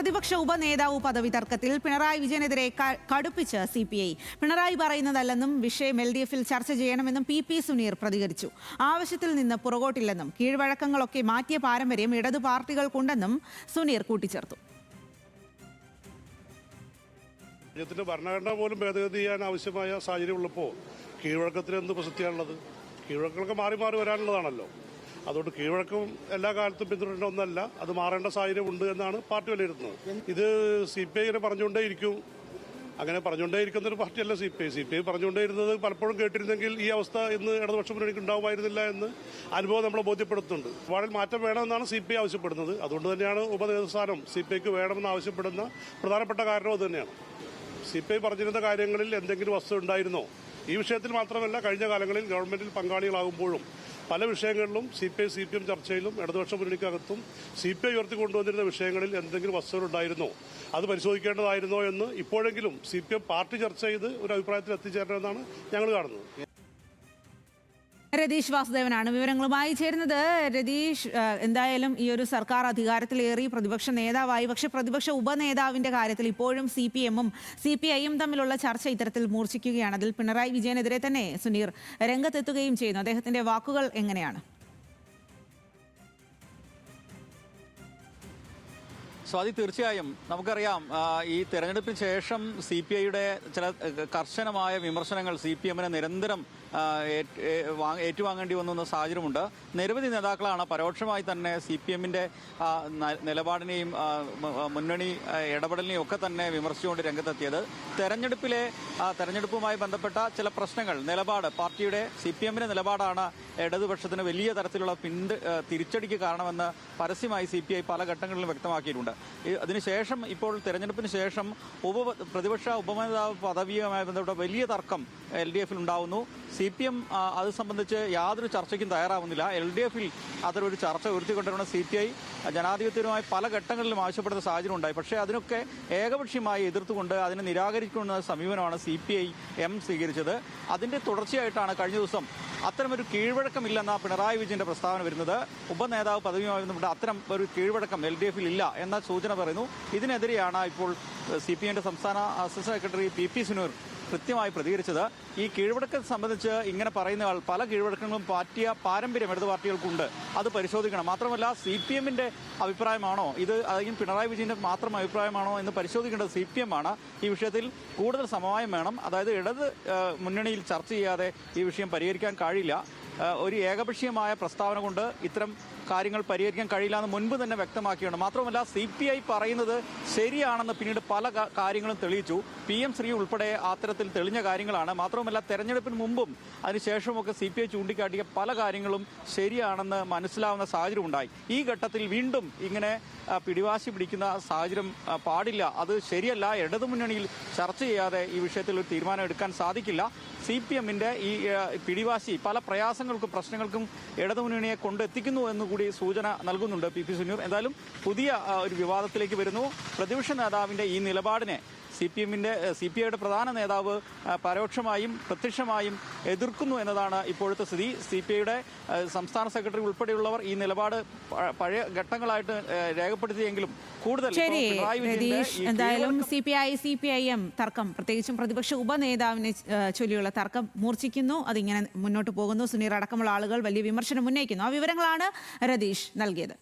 പ്രതിപക്ഷ ഉപനേതാവ് പദവി തർക്കത്തിൽ പിണറായി വിജയനെതിരെ കടുപ്പിച്ച് CPI. പിണറായി പറയുന്നതല്ലെന്നും വിഷയം LDF-ൽ ചർച്ച ചെയ്യണമെന്നും PP സുനീർ പ്രതികരിച്ചു. ആവശ്യത്തിൽ നിന്ന് പുറകോട്ടില്ലെന്നും കീഴ്വഴക്കങ്ങളൊക്കെ മാറ്റിയ പാരമ്പര്യം ഇടതു പാർട്ടികൾക്കുണ്ടെന്നും സുനീർ കൂട്ടിച്ചേർത്തു. ഭരണഘടന പോലും ഭേദഗതി ചെയ്യാൻ ആവശ്യമായ സാഹചര്യം ഉള്ളപ്പോൾ കീഴ്വഴക്കത്തിന് എന്ത് പ്രസക്തിയാണുള്ളത്? കീഴ്വഴക്കങ്ങളൊക്കെ മാറി മാറി വരാനുള്ളതാണല്ലോ. അതുകൊണ്ട് കീഴ്വഴക്കം എല്ലാ കാലത്തും പിന്തുടരേണ്ട ഒന്നല്ല, അത് മാറേണ്ട സാഹചര്യം ഉണ്ട് എന്നാണ് പാർട്ടി വിലയിരുത്തുന്നത്. ഇത് CPI ഇങ്ങനെ പറഞ്ഞുകൊണ്ടേയിരിക്കും. അങ്ങനെ പറഞ്ഞുകൊണ്ടേയിരിക്കുന്ന ഒരു പാർട്ടിയല്ല CPI പറഞ്ഞുകൊണ്ടേയിരുന്നത് പലപ്പോഴും കേട്ടിരുന്നെങ്കിൽ ഈ അവസ്ഥ ഇന്ന് ഇടതുപക്ഷ മുന്നണിക്ക് ഉണ്ടാവുമായിരുന്നില്ല എന്ന് അനുഭവം നമ്മളെ ബോധ്യപ്പെടുത്തുന്നുണ്ട്. വളരെ മാറ്റം വേണമെന്നാണ് CPI ആവശ്യപ്പെടുന്നത്. അതുകൊണ്ട് തന്നെയാണ് ഉപനേതൃസ്ഥാനം CPIക്ക് വേണമെന്ന് ആവശ്യപ്പെടുന്ന പ്രധാനപ്പെട്ട കാരണം അത് തന്നെയാണ്. CPI പറഞ്ഞിരുന്ന കാര്യങ്ങളിൽ എന്തെങ്കിലും വസ്തുത ഉണ്ടായിരുന്നോ? ഈ വിഷയത്തിൽ മാത്രമല്ല, കഴിഞ്ഞ കാലങ്ങളിൽ ഗവൺമെന്റിൽ പങ്കാളികളാകുമ്പോഴും പല വിഷയങ്ങളിലും CPM ചർച്ചയിലും ഇടതുപക്ഷ മുന്നണിക്കകത്തും CPI ഉയർത്തിക്കൊണ്ടുവന്നിരുന്ന വിഷയങ്ങളിൽ എന്തെങ്കിലും വസ്തുതകൾ ഉണ്ടായിരുന്നോ, അത് പരിശോധിക്കേണ്ടതായിരുന്നോ എന്ന് ഇപ്പോഴെങ്കിലും CPM പാർട്ടി ചർച്ച ചെയ്ത് ഒരു അഭിപ്രായത്തിൽ എത്തിച്ചേരണമെന്നാണ് ഞങ്ങൾ കാണുന്നത്. രതീഷ് വാസുദേവനാണ് വിവരങ്ങളുമായി ചേരുന്നത്. രതീഷ്, എന്തായാലും ഈ ഒരു സർക്കാർ അധികാരത്തിലേറി പ്രതിപക്ഷ നേതാവായി, പക്ഷെ പ്രതിപക്ഷ ഉപനേതാവിന്റെ കാര്യത്തിൽ ഇപ്പോഴും CPM-ഉം CPI-യും തമ്മിലുള്ള ചർച്ച ഇത്തരത്തിൽ മൂർച്ഛിക്കുകയാണ്. അതിൽ പിണറായി വിജയനെതിരെ തന്നെ സുനീർ രംഗത്തെത്തുകയും ചെയ്യുന്നു. അദ്ദേഹത്തിന്റെ വാക്കുകൾ എങ്ങനെയാണ്? സ്വാതി, തീർച്ചയായും നമുക്കറിയാം, ഈ തെരഞ്ഞെടുപ്പിന് ശേഷം CPI-യുടെ ചില കർശനമായ വിമർശനങ്ങൾ CPM-ന് നിരന്തരം ഏറ്റുവാങ്ങേണ്ടി വന്ന സാഹചര്യമുണ്ട്. നിരവധി നേതാക്കളാണ് പരോക്ഷമായി തന്നെ CPM-ന്റെ നിലപാടിനെയും മുന്നണി ഇടപെടലിനെയും ഒക്കെ തന്നെ വിമർശിച്ചുകൊണ്ട് രംഗത്തെത്തിയത്. തെരഞ്ഞെടുപ്പുമായി ബന്ധപ്പെട്ട ചില പ്രശ്നങ്ങൾ, നിലപാട്, പാർട്ടിയുടെ CPM-ന്റെ നിലപാടാണ് ഇടതുപക്ഷത്തിന് വലിയ തരത്തിലുള്ള തിരിച്ചടിക്ക് കാരണമെന്ന് പരസ്യമായി CPI പല ഘട്ടങ്ങളിലും വ്യക്തമാക്കിയിട്ടുണ്ട്. അതിനുശേഷം ഇപ്പോൾ തെരഞ്ഞെടുപ്പിന് ശേഷം പ്രതിപക്ഷ ഉപനേതാവ് പദവിയുമായി ബന്ധപ്പെട്ട വലിയ തർക്കം LDF-ൽ ഉണ്ടാവുന്നു. CPM അത് സംബന്ധിച്ച് യാതൊരു ചർച്ചയ്ക്കും തയ്യാറാവുന്നില്ല. LDF-ൽ അത്തരമൊരു ചർച്ച ഉയർത്തിക്കൊണ്ടിരുന്ന CPI ജനാധിപത്യപരമായി പല ഘട്ടങ്ങളിലും ആവശ്യപ്പെടുന്ന സാഹചര്യം ഉണ്ടായി. പക്ഷേ അതിനൊക്കെ ഏകപക്ഷീയമായി എതിർത്തുകൊണ്ട് അതിനെ നിരാകരിക്കുന്ന സമീപനമാണ് CPIM സ്വീകരിച്ചത്. അതിന്റെ തുടർച്ചയായിട്ടാണ് കഴിഞ്ഞ ദിവസം അത്തരമൊരു കീഴ്വഴക്കമില്ലെന്ന പിണറായി വിജയന്റെ പ്രസ്താവന വരുന്നത്. ഉപനേതാവ് പദവിയുമായി ബന്ധപ്പെട്ട് അത്തരം ഒരു കീഴ്വഴക്കം LDF-ൽ ഇല്ല എന്ന സൂചന പറയുന്നു. ഇതിനെതിരെയാണ് ഇപ്പോൾ CPI-ന്റെ സംസ്ഥാന അസിസ്റ്റന്റ് സെക്രട്ടറി PP സുനീർ കൃത്യമായി പ്രതികരിച്ചത്. ഈ കീഴ്വഴക്കത്തെ സംബന്ധിച്ച് ഇങ്ങനെ പറയുന്ന ആൾ പല കീഴ്വഴക്കങ്ങളും പാറ്റിയ പാരമ്പര്യം ഇടതു പാർട്ടികൾക്കുണ്ട്, അത് പരിശോധിക്കണം. മാത്രമല്ല CPM-ന്റെ അഭിപ്രായമാണോ ഇത്, അല്ലെങ്കിൽ പിണറായി വിജയന്റെ മാത്രം അഭിപ്രായമാണോ എന്ന് പരിശോധിക്കേണ്ടത് CPM ആണ്. ഈ വിഷയത്തിൽ കൂടുതൽ സമവായം വേണം. അതായത് ഇടത് മുന്നണിയിൽ ചർച്ച ചെയ്യാതെ ഈ വിഷയം പരിഹരിക്കാൻ കഴിയില്ല. ഒരു ഏകപക്ഷീയമായ പ്രസ്താവന കൊണ്ട് ഇത്തരം കാര്യങ്ങൾ പരിഹരിക്കാൻ കഴിയില്ല എന്ന് മുൻപ് തന്നെ വ്യക്തമാക്കിയിട്ടുണ്ട്. മാത്രമല്ല CPI പറയുന്നത് ശരിയാണെന്ന് പിന്നീട് പല കാര്യങ്ങളും തെളിയിച്ചു. PM ശ്രീ ഉൾപ്പെടെ അത്തരത്തിൽ തെളിഞ്ഞ കാര്യങ്ങളാണ്. മാത്രമല്ല തെരഞ്ഞെടുപ്പിന് മുമ്പും അതിനുശേഷമൊക്കെ CPI ചൂണ്ടിക്കാട്ടിയ പല കാര്യങ്ങളും ശരിയാണെന്ന് മനസ്സിലാവുന്ന സാഹചര്യം ഉണ്ടായി. ഈ ഘട്ടത്തിൽ വീണ്ടും ഇങ്ങനെ പിടിവാശി പിടിക്കുന്ന സാഹചര്യം പാടില്ല, അത് ശരിയല്ല. ഇടതുമുന്നണിയിൽ ചർച്ച ചെയ്യാതെ ഈ വിഷയത്തിൽ ഒരു തീരുമാനം എടുക്കാൻ സാധിക്കില്ല. CPM-ന്റെ ഈ പിടിവാശി പല പ്രയാസങ്ങൾക്കും പ്രശ്നങ്ങൾക്കും ഇടതുമുന്നണിയെ കൊണ്ടെത്തിക്കുന്നു എന്നുകൂടി സൂചന നൽകുന്നുണ്ട് PP സുനീർ. എന്തായാലും പുതിയ ഒരു വിവാദത്തിലേക്ക് വരുന്നു. പ്രതിപക്ഷ നേതാവിന്റെ ഈ നിലപാടിനെ CPI-യുടെ പ്രധാന നേതാവ് പരോക്ഷമായും പ്രത്യക്ഷമായും എതിർക്കുന്നു എന്നതാണ് ഇപ്പോഴത്തെ സ്ഥിതി. CPI-യുടെ സംസ്ഥാന സെക്രട്ടറി ഉൾപ്പെടെയുള്ളവർ ഈ നിലപാട് പഴയ ഘട്ടങ്ങളായിട്ട് രേഖപ്പെടുത്തിയെങ്കിലും കൂടുതൽ എന്തായാലും CPI-CPIM തർക്കം, പ്രത്യേകിച്ചും പ്രതിപക്ഷ ഉപനേതാവിനെ ചൊല്ലിയുള്ള തർക്കം മൂർച്ഛിക്കുന്നു. അതിങ്ങനെ മുന്നോട്ട് പോകുന്നു. സുനീർ അടക്കമുള്ള ആളുകൾ വലിയ വിമർശനം ഉന്നയിക്കുന്നു. ആ വിവരങ്ങളാണ് രതീഷ് നൽകിയത്.